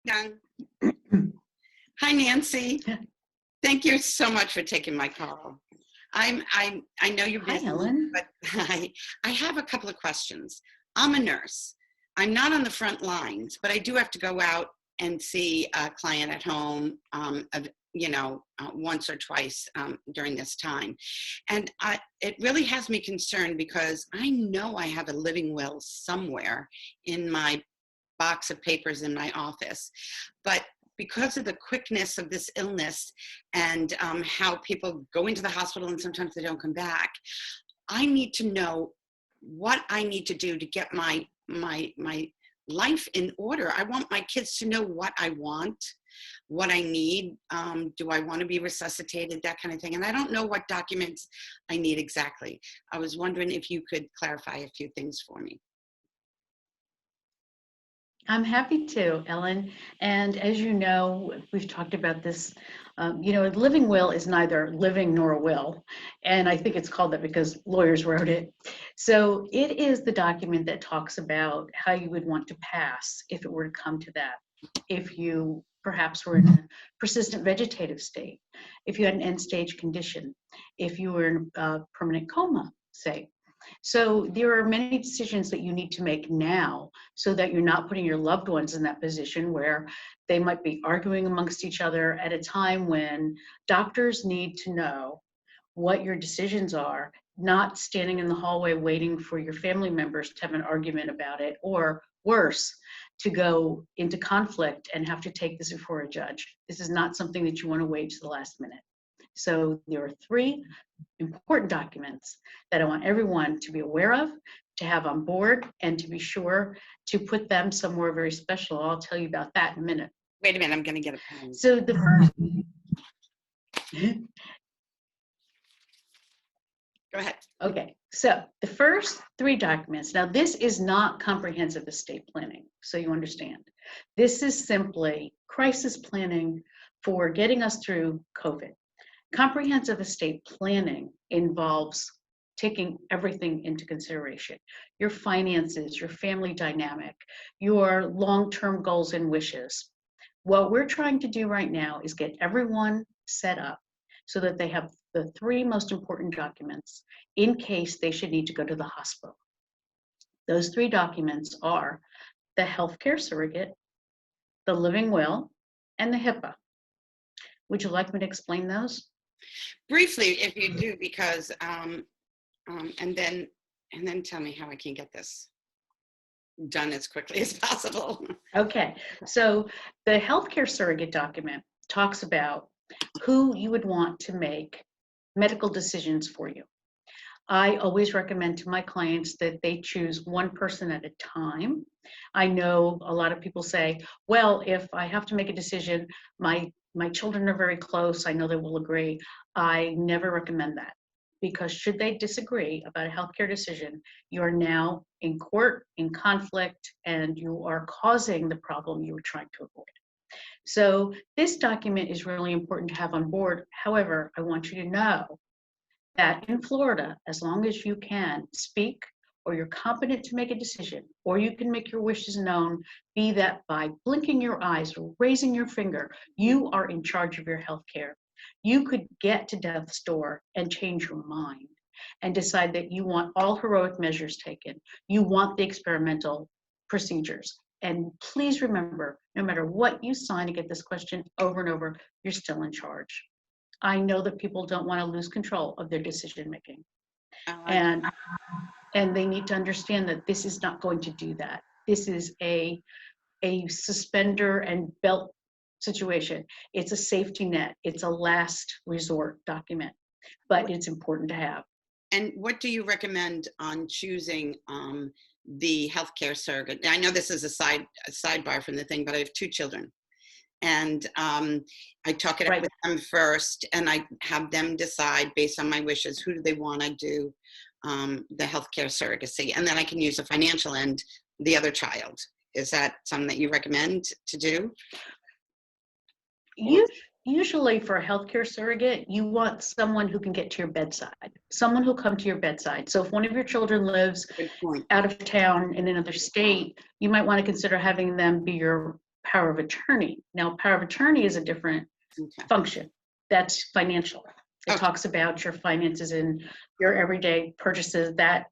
Done. Hi, Nancy. Thank you so much for taking my call. I know you're Hi, busy, Ellen. but I have a couple of questions. I'm a nurse. I'm not on the front lines, but I do have to go out and see a client at home, once or twice during this time. And it really has me concerned because I know I have a living will somewhere in my box of papers in my office. But because of the quickness of this illness and how people go into the hospital and sometimes they don't come back, I need to know what I need to do to get my life in order. I want my kids to know what I want, what I need. Do I want to be resuscitated, that kind of thing. And I don't know what documents I need exactly. I was wondering if you could clarify a few things for me. I'm happy to, Ellen. And as you know, we've talked about this. A living will is neither living nor a will. And I think it's called that because lawyers wrote it. So it is the document that talks about how you would want to pass if it were to come to that. If you perhaps were in a persistent vegetative state, if you had an end stage condition, if you were in a permanent coma, say. So there are many decisions that you need to make now so that you're not putting your loved ones in that position where they might be arguing amongst each other at a time when doctors need to know what your decisions are, not standing in the hallway waiting for your family members to have an argument about it, or worse, to go into conflict and have to take this before a judge. This is not something that you want to wait to the last minute. So there are three important documents that I want everyone to be aware of, to have on board, and to be sure to put them somewhere very special. I'll tell you about that in a minute. Wait a minute, I'm going to get a pen. So the first, Go ahead. okay, so the first three documents, now this is not comprehensive estate planning, so you understand. This is simply crisis planning for getting us through COVID. Comprehensive estate planning involves taking everything into consideration: your finances, your family dynamic, your long-term goals and wishes. What we're trying to do right now is get everyone set up so that they have the three most important documents in case they should need to go to the hospital. Those three documents are the healthcare surrogate, the living will, and the HIPAA. Would you like me to explain those? Briefly, if you do, because and then tell me how I can get this done as quickly as possible. Okay, so the healthcare surrogate document talks about who you would want to make medical decisions for you. I always recommend to my clients that they choose one person at a time. I know a lot of people say, well, if I have to make a decision, my children are very close, I know they will agree. I never recommend that, because should they disagree about a healthcare decision, you are now in court, in conflict, and you are causing the problem you were trying to avoid. So this document is really important to have on board. However, I want you to know that in Florida, as long as you can speak or you're competent to make a decision, or you can make your wishes known, be that by blinking your eyes or raising your finger, you are in charge of your health care. You could get to death's door and change your mind and decide that you want all heroic measures taken. You want the experimental procedures. And please remember, no matter what you sign to get this question over and over, you're still in charge. I know that people don't want to lose control of their decision making. And they need to understand that this is not going to do that. This is a suspender and belt situation. It's a safety net. It's a last resort document, but it's important to have. And what do you recommend on choosing the healthcare surrogate? I know this is a sidebar from the thing, but I have two children. And I talk it out with them first, and I have them decide based on my wishes, who do they want to do the healthcare surrogacy, and then I can use the financial end, the other child. Is that something that you recommend to do? Usually for a healthcare surrogate, you want someone who can get to your bedside, someone who'll come to your bedside. So if one of your children lives out of town in another state, you might want to consider having them be your power of attorney. Now, power of attorney is a different Okay. function. That's financial. It Okay. talks about your finances and your everyday purchases. That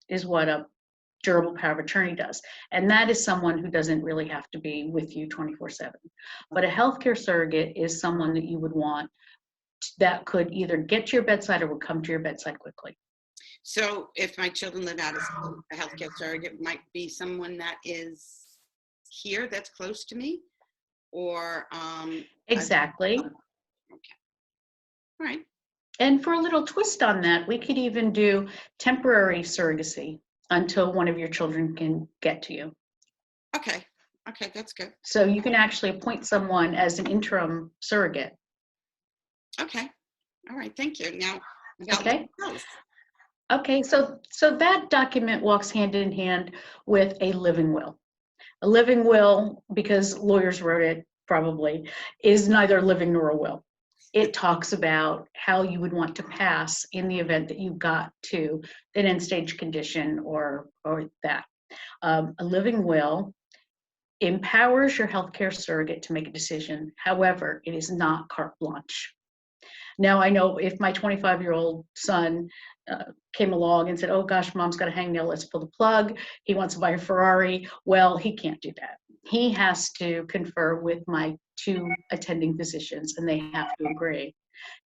is what a durable power of attorney does. And that is someone who doesn't really have to be with you 24/7. But a healthcare surrogate is someone that you would want that could either get to your bedside or would come to your bedside quickly. So if my children live out of state, a healthcare surrogate might be someone that is here, that's close to me, or Exactly. okay, all right, And for a little twist on that, we could even do temporary surrogacy until one of your children can get to you. okay, okay, that's good. So you can actually appoint someone as an interim surrogate. Okay, all right, thank you. Now, about Okay. what else? Okay, so that document walks hand in hand with a living will. A living will, because lawyers wrote it probably, is neither living nor a will. It talks about how you would want to pass in the event that you got to an end stage condition or that. A living will empowers your healthcare surrogate to make a decision. However, it is not carte blanche. Now, I know if my 25-year-old son came along and said, oh gosh, mom's got a hangnail, let's pull the plug. He wants to buy a Ferrari. Well, he can't do that. He has to confer with my 2 attending physicians, and they have to agree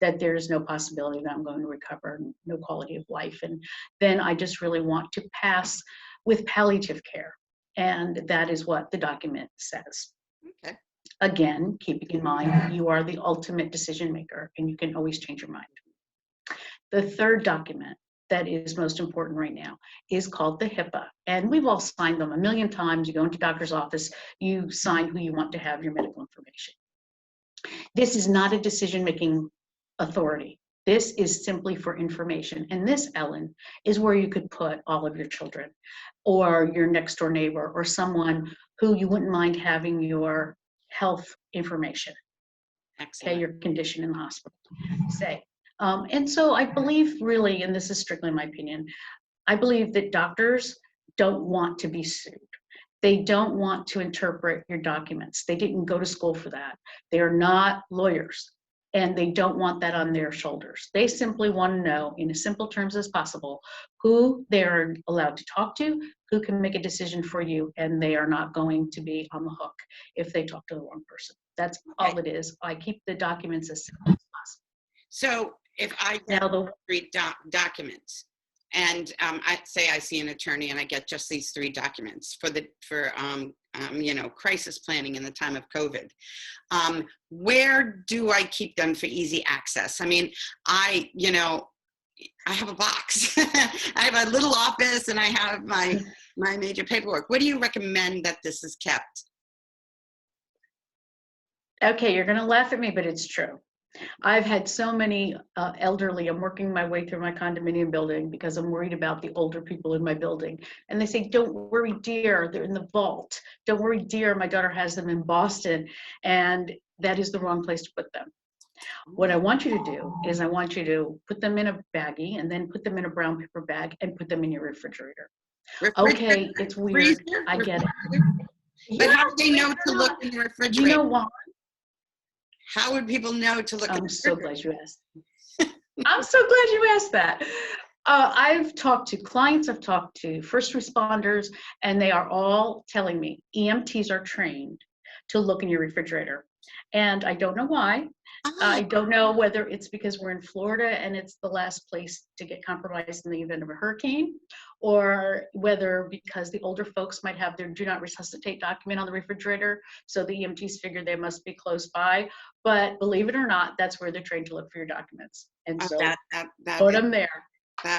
that there's no possibility that I'm going to recover, no quality of life. And then I just really want to pass with palliative care. And that is what the document says. Okay, Again, keeping in mind that you are the ultimate decision maker and you can always change your mind. The third document that is most important right now is called the HIPAA. And we've all signed them a million times. You go into doctor's office, you sign who you want to have your medical information. This is not a decision-making authority. This is simply for information. And this, Ellen, is where you could put all of your children or your next door neighbor or someone who you wouldn't mind having your health information, excellent. okay, your condition in the hospital, say. And so I believe really, and this is strictly my opinion, I believe that doctors don't want to be sued. They don't want to interpret your documents. They didn't go to school for that. They are not lawyers, and they don't want that on their shoulders. They simply want to know, in as simple terms as possible, who they're allowed to talk to, who can make a decision for you, and they are not going to be on the hook if they talk to the wrong person. That's all it is. I keep the documents as simple as possible. So if I get Now, the 3 documents, and I say I see an attorney and I get just these 3 documents for crisis planning in the time of COVID, where do I keep them for easy access? I mean, I have a box. I have a little office and I have my major paperwork. Where do you recommend that this is kept? Okay, you're going to laugh at me, but it's true. I've had so many elderly, I'm working my way through my condominium building because I'm worried about the older people in my building. And they say, don't worry, dear, they're in the vault. Don't worry, dear, my daughter has them in Boston. And that is the wrong place to put them. What I want you to do is I want you to put them in a baggie and then put them in a brown paper bag and put them in your refrigerator. Okay, it's weird. Freezer? I get it. But how do they know to look in the refrigerator? You know what? How would people know to look in the I'm so refrigerator? glad you asked. I'm so glad you asked that. I've talked to clients, I've talked to first responders, and they are all telling me EMTs are trained to look in your refrigerator. And I don't know why. I don't know whether it's because we're in Florida and it's the last place to get compromised in the event of a hurricane, or whether because the older folks might have their do not resuscitate document on the refrigerator, so the EMTs figure they must be close by. But believe it or not, that's where they're trained to look for your documents. And so put them there.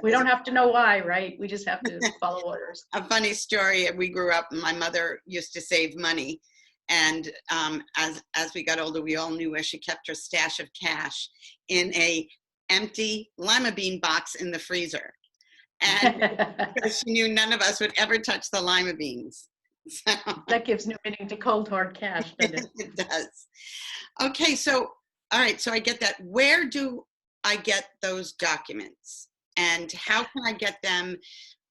We don't have to know why, right? We just have to follow orders. A funny story. We grew up, my mother used to save money. And as we got older, we all knew where she kept her stash of cash, in a empty lima bean box in the freezer. And because she knew none of us would ever touch the lima beans. So, that gives new meaning to cold hard cash, doesn't it? it does. Okay, so, all right, so I get that. Where do I get those documents? And how can I get them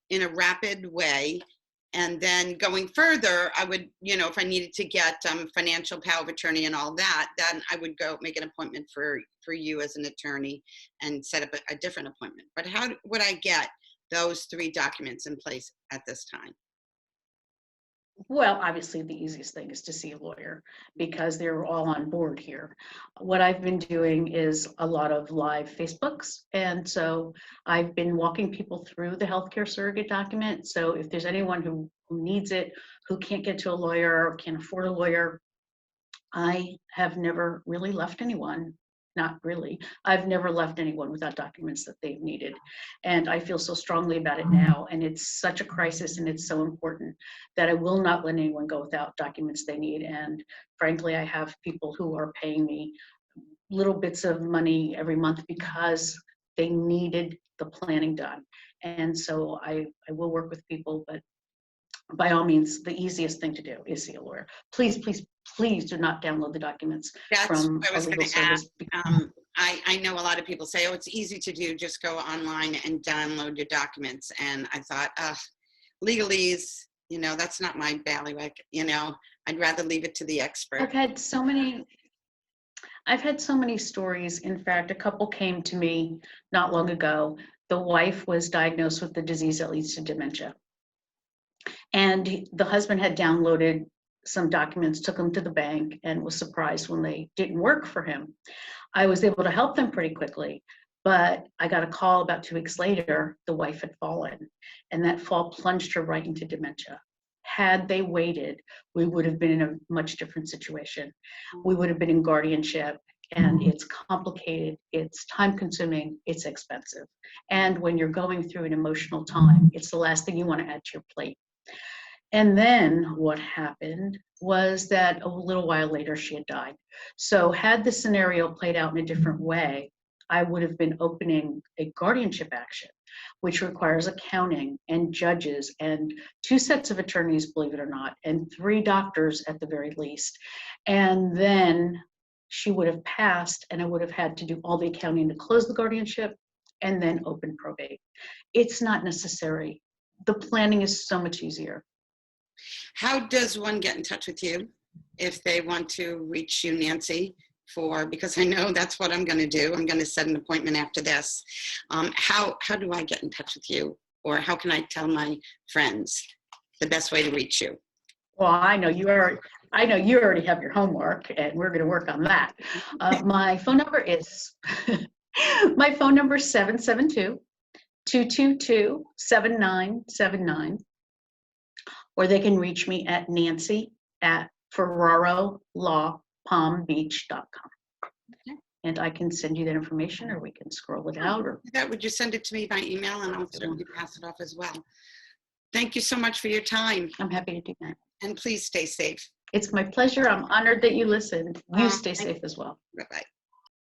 in a rapid way? And then going further, I would, if I needed to get financial power of attorney and all that, then I would go make an appointment for you as an attorney and set up a different appointment. But how would I get those 3 documents in place at this time? Well, obviously, the easiest thing is to see a lawyer because they're all on board here. What I've been doing is a lot of live Facebooks. And so I've been walking people through the healthcare surrogate document. So if there's anyone who needs it, who can't get to a lawyer or can't afford a lawyer, I have never really left anyone. Not really. I've never left anyone without documents that they've needed. And I feel so strongly about it now. And it's such a crisis and it's so important that I will not let anyone go without documents they need. And frankly, I have people who are paying me little bits of money every month because they needed the planning done. And so I will work with people, but by all means, the easiest thing to do is see a lawyer. Please, please, please do not download the documents That's from what I a was legal going to ask. service. I know a lot of people say, oh, it's easy to do, just go online and download your documents. And I thought, legalese, that's not my bailiwick. I'd rather leave it to the expert. I've had so many stories. In fact, a couple came to me not long ago. The wife was diagnosed with the disease that leads to dementia. And the husband had downloaded some documents, took them to the bank, and was surprised when they didn't work for him. I was able to help them pretty quickly, but I got a call about 2 weeks later, the wife had fallen, and that fall plunged her right into dementia. Had they waited, we would have been in a much different situation. We would have been in guardianship, and it's complicated, it's time consuming, it's expensive. And when you're going through an emotional time, it's the last thing you want to add to your plate. And then what happened was that a little while later she had died. So had the scenario played out in a different way, I would have been opening a guardianship action, which requires accounting and judges and 2 sets of attorneys, believe it or not, and 3 doctors at the very least. And then she would have passed and I would have had to do all the accounting to close the guardianship and then open probate. It's not necessary. The planning is so much easier. How does one get in touch with you if they want to reach you, Nancy, because I know that's what I'm going to do. I'm going to set an appointment after this. How do I get in touch with you, or how can I tell my friends the best way to reach you? Well, I know you already have your homework, and we're going to work on that. My phone number is 772-222-7979. Or they can reach me at nancy@ferrarolawpalmbeach.com. Okay. And I can send you that information, or we can scroll it out. Or Would you send it to me by email, and I'll certainly pass it off as well. Thank you so much for your time. I'm happy to do that. And please stay safe. It's my pleasure. I'm honored that you listened. You stay safe as well. Bye-bye.